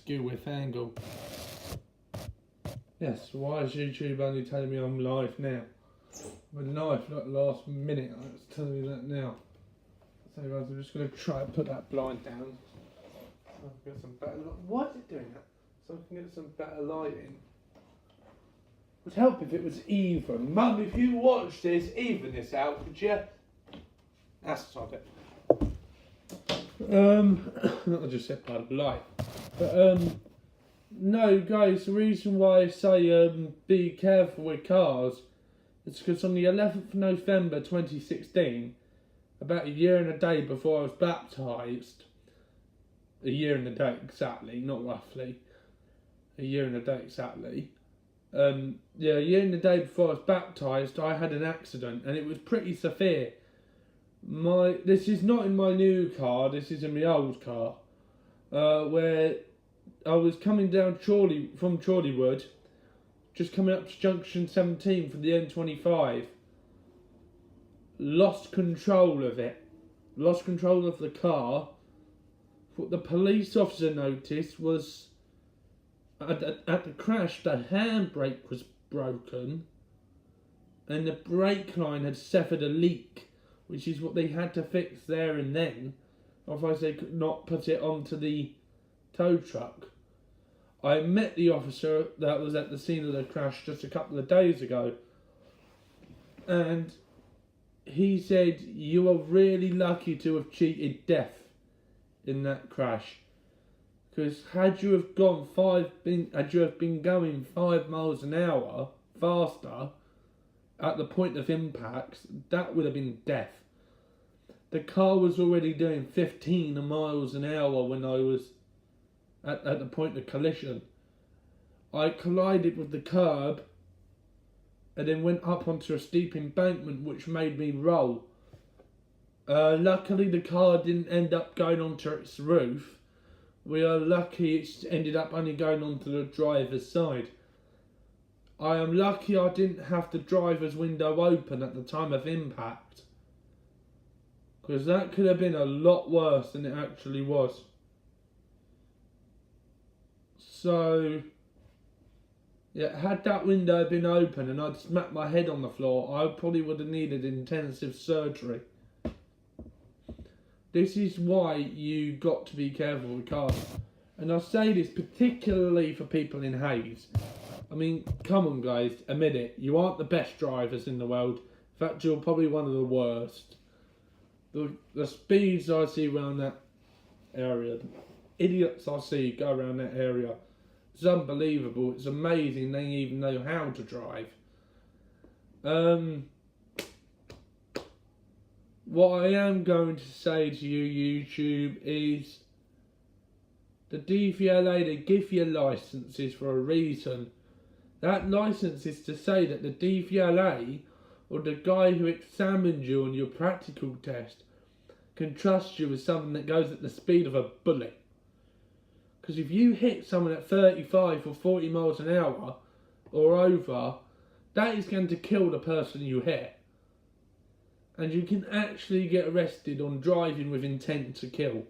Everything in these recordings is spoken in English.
skew width angle. Yes, why is YouTube only telling me I'm live now? With live like last minute, it's telling me that now. So guys, I'm just going to try and put that blind down. So I can get some better light. Why is it doing that? So I can get some better lighting. It would help if it was even. Mum, if you watch this, even this out, could you? That's sod it. I just said by the light. But no guys, the reason why I say be careful with cars is because on the 11th of November 2016, about a year and a day before I was baptised, a year and a day exactly, not roughly, a year and a day exactly, a year and a day before I was baptised, I had an accident and it was pretty severe. This is not in my new car, this is in my old car, where I was coming down from Chorleywood, just coming up to junction 17 for the M25, lost control of it, lost control of the car. What the police officer noticed was at the crash the handbrake was broken and the brake line had suffered a leak, which is what they had to fix there and then, otherwise they could not put it onto the tow truck. I met the officer that was at the scene of the crash just a couple of days ago, and he said you are really lucky to have cheated death in that crash, because had you have been going 5 miles an hour faster at the point of impact, that would have been death. The car was already doing 15 miles an hour when I was at the point of collision. I collided with the curb and then went up onto a steep embankment which made me roll. Luckily the car didn't end up going onto its roof. We are lucky it ended up only going onto the driver's side. I am lucky I didn't have the driver's window open at the time of impact, because that could have been a lot worse than it actually was. So, yeah, had that window been open and I'd smacked my head on the floor, I probably would have needed intensive surgery. This is why you got to be careful with cars. And I say this particularly for people in Hayes. I mean, come on guys, admit it. You aren't the best drivers in the world. In fact, you're probably one of the worst. The speeds I see around that area, the idiots I see go around that area, it's unbelievable. It's amazing they even know how to drive. What I am going to say to you, YouTube, is the DVLA, they give you licences for a reason. That licence is to say that the DVLA, or the guy who examined you on your practical test, can trust you with something that goes at the speed of a bullet. Because if you hit someone at 35 or 40 miles an hour or over, that is going to kill the person you hit. And you can actually get arrested on driving with intent to kill.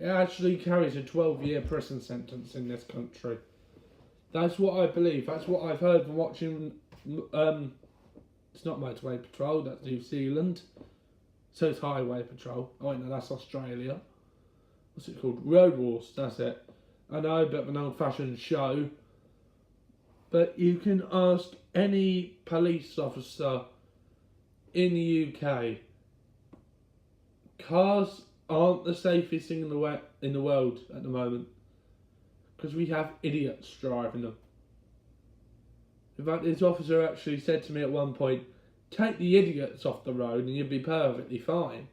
It actually carries a 12-year prison sentence in this country. That's what I believe. That's what I've heard from watching. It's not Motorway Patrol, that's New Zealand. So it's Highway Patrol. Oh wait, no, that's Australia. What's it called? Road Wars, that's it. I know, a bit of an old-fashioned show. But you can ask any police officer in the UK. Cars aren't the safest thing in the world at the moment, because we have idiots driving them. In fact, this officer actually said to me at one point, take the idiots off the road and you'll be perfectly fine.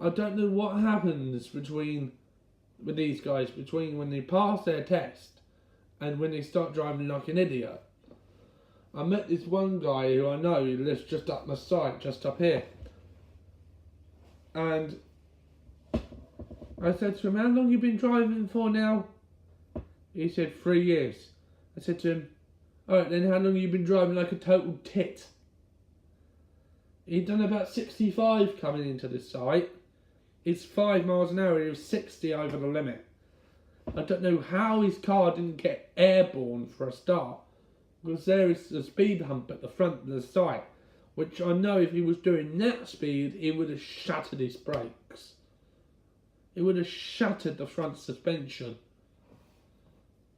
I don't know what happens with these guys between when they pass their test and when they start driving like an idiot. I met this one guy who I know, he lives just up my side, just up here. And I said to him, how long have you been driving for now? He said 3 years. I said to him, alright then, how long have you been driving like a total tit? He'd done about 65 coming into this site. It's 5 miles an hour, he was 60 over the limit. I don't know how his car didn't get airborne for a start, because there is a speed hump at the front of the site, which I know if he was doing that speed, he would have shattered his brakes. It would have shattered the front suspension.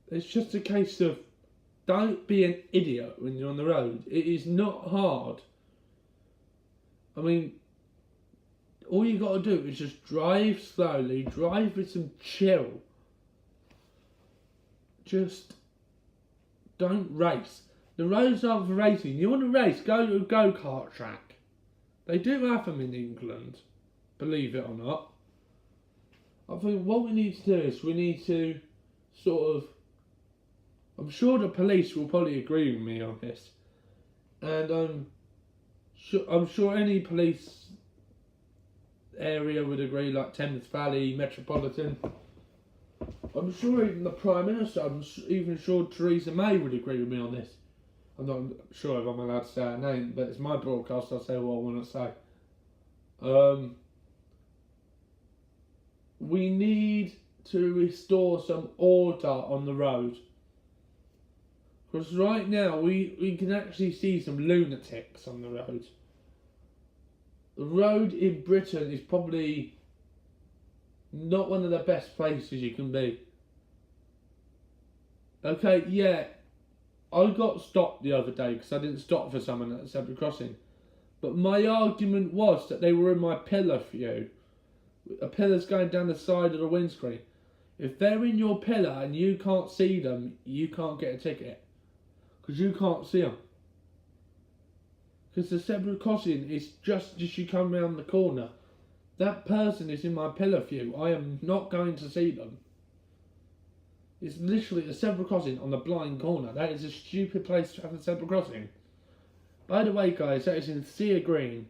It's just a case of don't be an idiot when you're on the road. It is not hard. I mean, all you got to do is just drive slowly, drive with some chill. Just don't race. The roads aren't for racing. You want to race, go to a go-kart track. They do have them in England, believe it or not. I think what we need to do is we need to sort of... I'm sure the police will probably agree with me on this. And I'm sure any police area would agree, like Thames Valley, Metropolitan. I'm sure even the Prime Minister, I'm even sure Theresa May would agree with me on this. I'm not sure if I'm allowed to say her name, but it's my broadcast, I'll say what I want to say. We need to restore some order on the road. Because right now we can actually see some lunatics on the road. The road in Britain is probably not one of the best places you can be. Okay, yeah, I got stopped the other day because I didn't stop for someone at the zebra crossing. But my argument was that they were in my pillar view. A pillar's going down the side of the windscreen. If they're in your pillar and you can't see them, you can't get a ticket. Because you can't see them. Because the zebra crossing is just as you come round the corner. That person is in my pillar view. I am not going to see them. It's literally a zebra crossing on the blind corner. That is a stupid place to have a zebra crossing. By the way, guys, that is in Sea Green.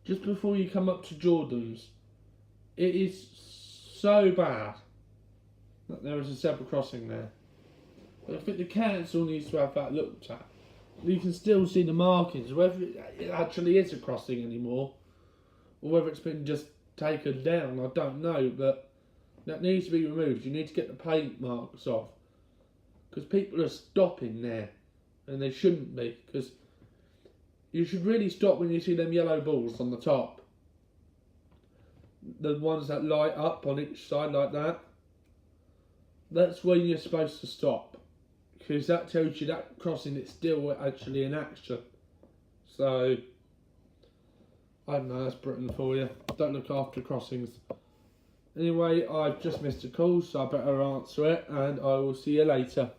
Just before you come up to Jordan's. It is so bad that there is a zebra crossing there. But I think the council needs to have that looked at. You can still see the markings, whether it actually is a crossing anymore, or whether it's been just taken down, I don't know, but that needs to be removed. You need to get the paint marks off, because people are stopping there, and they shouldn't be, because you should really stop when you see them yellow balls on the top. The ones that light up on each side like that. That's when you're supposed to stop. Because that tells you that crossing is still actually in action. So, I don't know, that's Britain for you. Don't look after crossings. Anyway, I've just missed a call, so I better answer it, and I will see you later.